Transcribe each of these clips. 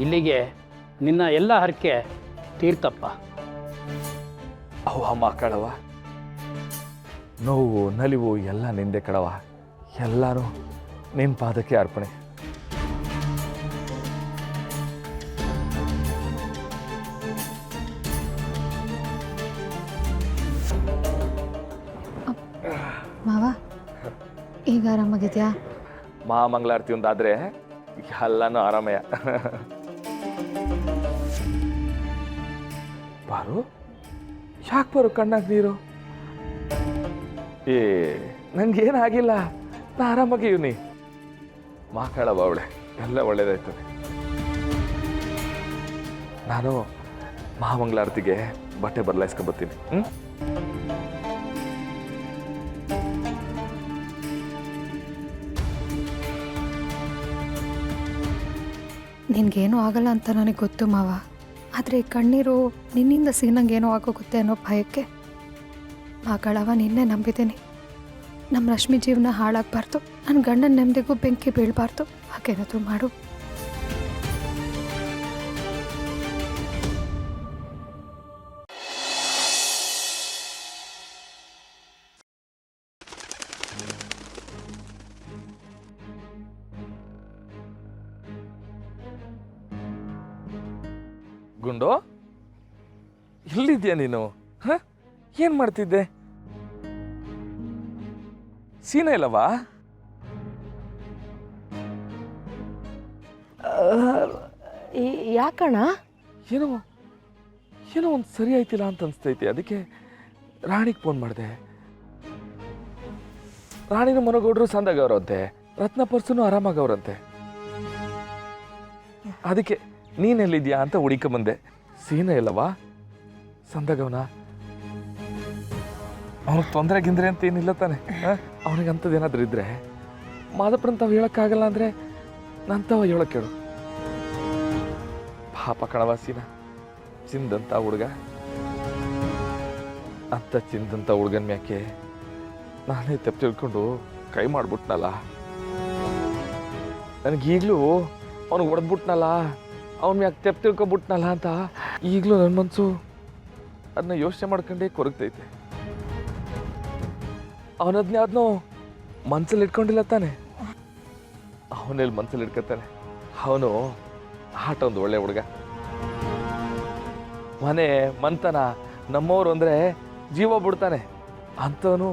ಇಲ್ಲಿಗೆ ನಿನ್ನ ಎಲ್ಲ ಹರಕೆ ತೀರ್ತಪ್ಪ. ಅವ್ವ ಮಕ್ಕಳವ, ನೋವು ನಲಿವು ಎಲ್ಲ ನಿಂದೆ ಕಡವ, ಎಲ್ಲರೂ ನಿನ್ನ ಪಾದಕ್ಕೆ ಅರ್ಪಣೆ. ಮಾವ ಈಗ ಆರಾಮಾಗಿದ್ಯಾ? ಮಹಾಮಂಗಳಾರತಿ ಒಂದಾದ್ರೆ ಎಲ್ಲನೂ ಆರಾಮಯ್ಯ. ಬಾರು, ಯಾಕೆ ಬರು ಕಣ್ಣಾಗ ನೀರು? ಏ ನಂಗೇನಾಗಿಲ್ಲ, ನಾ ಆರಾಮಾಗಿವ್ನಿ. ಮಾತಾಡವ ಅವಳೆ, ಎಲ್ಲ ಒಳ್ಳೇದಾಯ್ತದೆ. ನಾನು ಮಹಾಮಂಗಳಾರತಿಗೆ ಬಟ್ಟೆ ಬದಲಾಯಿಸ್ಕೊಂಬರ್ತೀನಿ. ನಿನಗೇನೂ ಆಗಲ್ಲ ಅಂತ ನನಗೆ ಗೊತ್ತು ಮಾವ. ಆದರೆ ಕಣ್ಣೀರು ನಿನ್ನಿಂದ ಸೀನಂಗೇನೋ ಆಗೋಗುತ್ತೆ ಅನ್ನೋ ಭಯಕ್ಕೆ ಮಗಳವ ನಿನ್ನೆ ನಂಬಿದ್ದೀನಿ. ನಮ್ಮ ರಶ್ಮಿ ಜೀವನ ಹಾಳಾಗಬಾರ್ದು, ನನ್ನ ಗಂಡನ ನೆಮ್ಮದಿಗೂ ಬೆಂಕಿ ಬೀಳಬಾರ್ದು. ಹಾಗೇನಾದರೂ ಮಾಡು. ಗುಂಡು, ಎಲ್ಲಿದ್ಯಾ ನೀನು? ಏನ್ ಮಾಡ್ತಿದ್ದೆ? ಸೀನಾ ಇಲ್ಲವಾ? ಯಾಕಣ್ಣ? ಏನೋ ಏನೋ ಒಂದು ಸರಿ ಆಯ್ತಿಲ್ಲ ಅಂತ ಅನ್ಸ್ತೈತಿ. ಅದಕ್ಕೆ ರಾಣಿಗೆ ಫೋನ್ ಮಾಡಿದೆ. ರಾಣಿನ ಮನಗೌಡ್ರು ಸಂದಾಗವ್ರಂತೆ, ರತ್ನ ಪರ್ಸನು ಆರಾಮಾಗವ್ರಂತೆ. ಅದಕ್ಕೆ ನೀನೆಲ್ಲಿದ್ಯಾ ಅಂತ ಹುಡುಕ ಬಂದೆ. ಸೀನಾ ಇಲ್ಲವಾ? ಸಂದಾಗವನ? ಅವನಿಗೆ ತೊಂದರೆ ಗಿಂದ್ರೆ ಅಂತ ಏನಿಲ್ಲ ತಾನೆ? ಅವನಿಗೆ ಅಂಥದ್ದು ಏನಾದರೂ ಇದ್ರೆ ಮಾದಪ್ಪನ ತಾವು ಹೇಳೋಕ್ಕಾಗಲ್ಲ ಅಂದರೆ ನಂತವ ಹೇಳೋಕ್ಕೇಳು. ಪಾಪ ಕಣವ ಸೀನಾ, ಚಿಂದಂತ ಹುಡುಗ. ಅಂತ ಚಿಂದಂತ ಹುಡುಗನ ಮ್ಯಾಕೆ ನಾನೇ ತಪ್ಪು ತಿಳ್ಕೊಂಡು ಕೈ ಮಾಡ್ಬಿಟ್ನಲ್ಲ. ನನಗೀಗಲೂ ಅವನಿಗೆ ಹೊಡೆದ್ಬಿಟ್ನಲ್ಲ, ಅವನ ಮ್ಯಾಕೆ ತೆಪ್ಪು ತಿಳ್ಕೊಬಿಟ್ನಲ್ಲ ಅಂತ ಈಗಲೂ ನನ್ನ ಮನಸ್ಸು ಅದನ್ನ ಯೋಚನೆ ಮಾಡ್ಕೊಂಡೇ ಕೊರಗ್ತೈತೆ. ಅವನದ್ನೇ ಅದನ್ನೋ ಮನ್ಸಲ್ಲಿ ಇಟ್ಕೊಂಡಿಲ್ಲ ತಾನೆ? ಅವನಲ್ಲಿ ಮನ್ಸಲ್ಲಿ ಇಟ್ಕೊತಾನೆ. ಅವನು ಆಟ ಒಂದು ಒಳ್ಳೆ ಹುಡುಗ. ಮನೆ ಮಂತನ ನಮ್ಮವರು ಅಂದರೆ ಜೀವ ಬಿಡ್ತಾನೆ. ಅಂಥವನು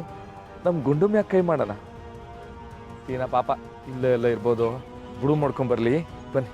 ನಮ್ಮ ಗುಂಡು ಮ್ಯಾಗ ಕೈ ಮಾಡೋಣ. ಸೀನಾ ಪಾಪ ಇಲ್ಲೇ ಎಲ್ಲ ಇರ್ಬೋದು, ಬುಡು ಮಾಡ್ಕೊಂಬರ್ಲಿ ಬನ್ನಿ.